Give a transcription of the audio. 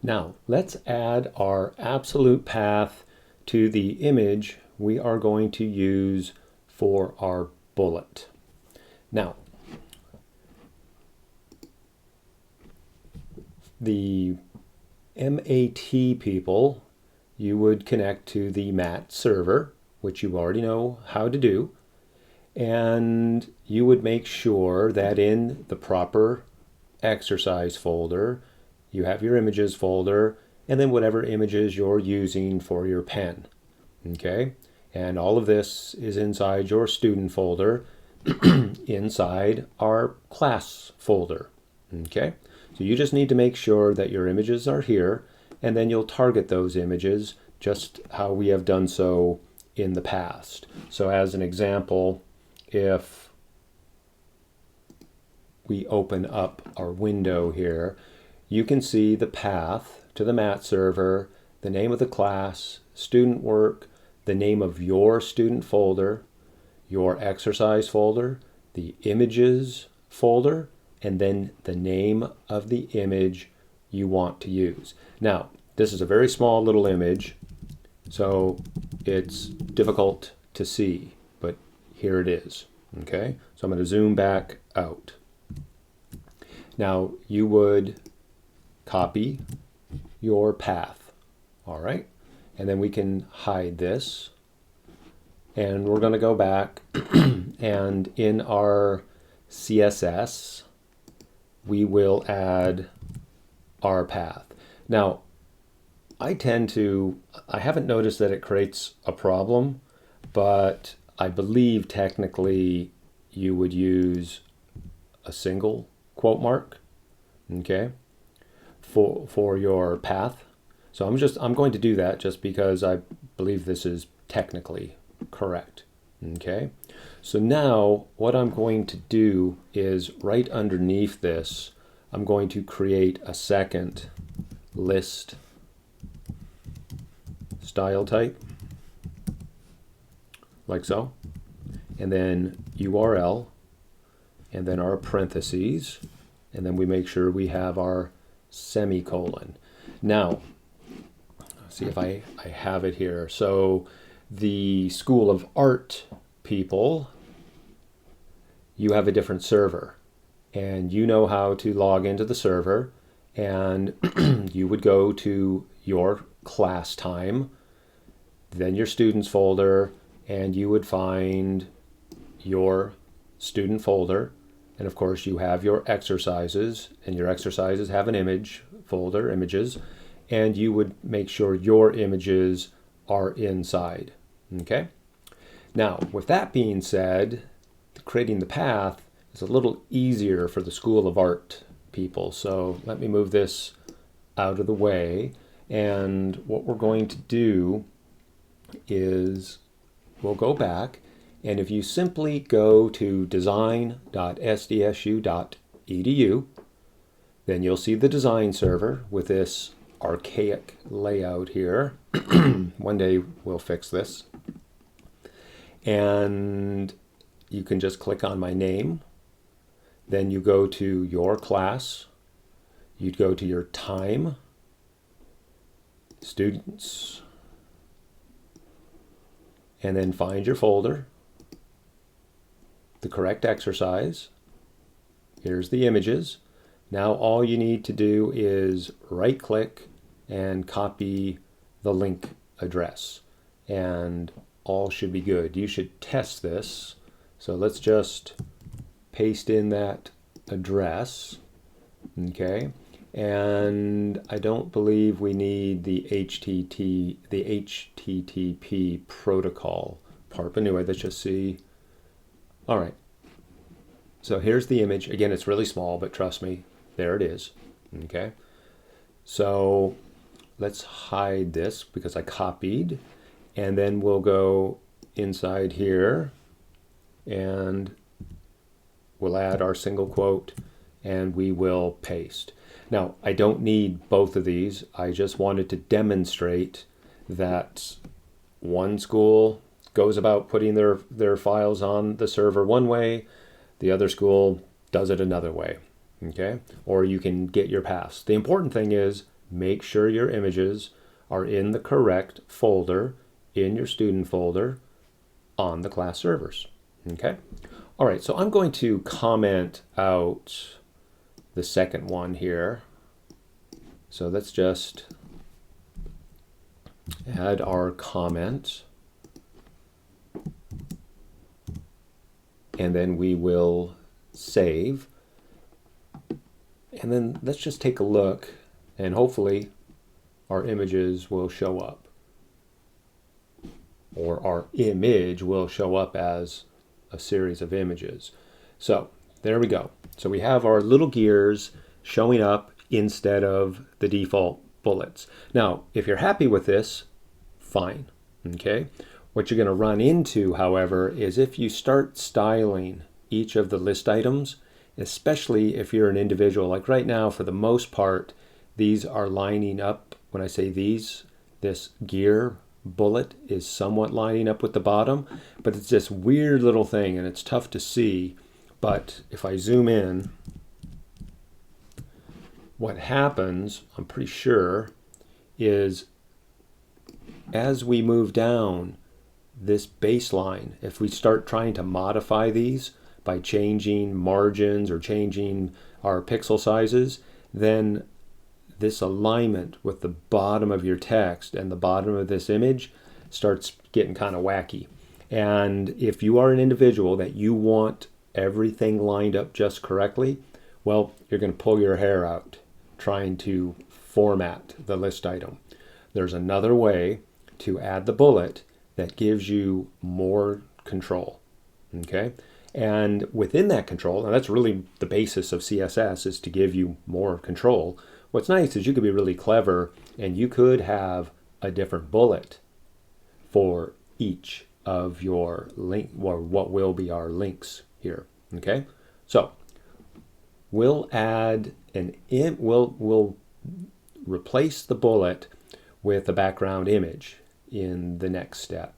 Now, let's add our absolute path to the image we are going to use for our bullet. Now, the MAT people, you would connect to the MAT server, which you already know how to do, and you would make sure that in the proper exercise folder, you have your images folder, and then whatever images you're using for your pen. Okay? And all of this is inside your student folder, inside our class folder. Okay? So you just need to make sure that your images are here, and then you'll target those images just how we have done so in the past. So as an example, if we open up our window here, you can see the path to the MAT server, the name of the class, student work, the name of your student folder, your exercise folder, the images folder, and then the name of the image you want to use. Now, this is a very small little image, so it's difficult to see, but here it is. Okay, so I'm going to zoom back out. Now, you would copy your path, all right? And then we can hide this. And we're going to go back and in our CSS, we will add our path. Now, I haven't noticed that it creates a problem, but I believe technically you would use a single quote mark, okay, for your path. So I'm going to do that just because I believe this is technically correct. Okay, so now what I'm going to do is right underneath this, I'm going to create a second list style type, like so, and then URL, and then our parentheses, and then we make sure we have our semicolon. Now, see if I have it here. So the School of Art people, you have a different server, and you know how to log into the server, and you would go to your class time, then your students folder, and you would find your student folder, and of course you have your exercises, and your exercises have an image folder, images, and you would make sure your images are inside. Okay? Now, with that being said, creating the path is a little easier for the School of Art people. So let me move this out of the way. And what we're going to do is we'll go back, and if you simply go to design.sdsu.edu, then you'll see the design server with this archaic layout here. One day we'll fix this. And you can just click on my name. Then you go to your class. You'd go to your time, students, and then find your folder, the correct exercise. Here's the images. Now all you need to do is right click and copy the link address, and all should be good. You should test this. So let's just paste in that address. Okay, and I don't believe we need the HTTP protocol part, but anyway, let's just see. All right, so here's the image. Again, it's really small, but trust me, there it is. Okay, so let's hide this because I copied, and then we'll go inside here and we'll add our single quote and we will paste. Now, I don't need both of these. I just wanted to demonstrate that one school goes about putting their files on the server one way, the other school does it another way. Okay? Or you can get your paths. The important thing is make sure your images are in the correct folder in your student folder on the class servers. Okay? All right, so I'm going to comment out the second one here. So let's just add our comment. And then we will save. And then let's just take a look, and hopefully our images will show up. Or our image will show up as a series of images. So there we go. So we have our little gears showing up instead of the default bullets. Now, if you're happy with this, fine. Okay. What you're going to run into, however, is if you start styling each of the list items, especially if you're an individual, like right now, for the most part, these are lining up. When I say these, this gear bullet is somewhat lining up with the bottom, but it's this weird little thing and it's tough to see. But if I zoom in, what happens, I'm pretty sure, is as we move down this baseline, if we start trying to modify these by changing margins or changing our pixel sizes, then this alignment with the bottom of your text and the bottom of this image starts getting kind of wacky. And if you are an individual that you want everything lined up just correctly, well, you're going to pull your hair out trying to format the list item. There's another way to add the bullet that gives you more control. Okay? And within that control, and that's really the basis of CSS, is to give you more control. What's nice is you could be really clever and you could have a different bullet for each of your link, or what will be our links here. Okay? So we'll add we'll replace the bullet with a background image in the next step.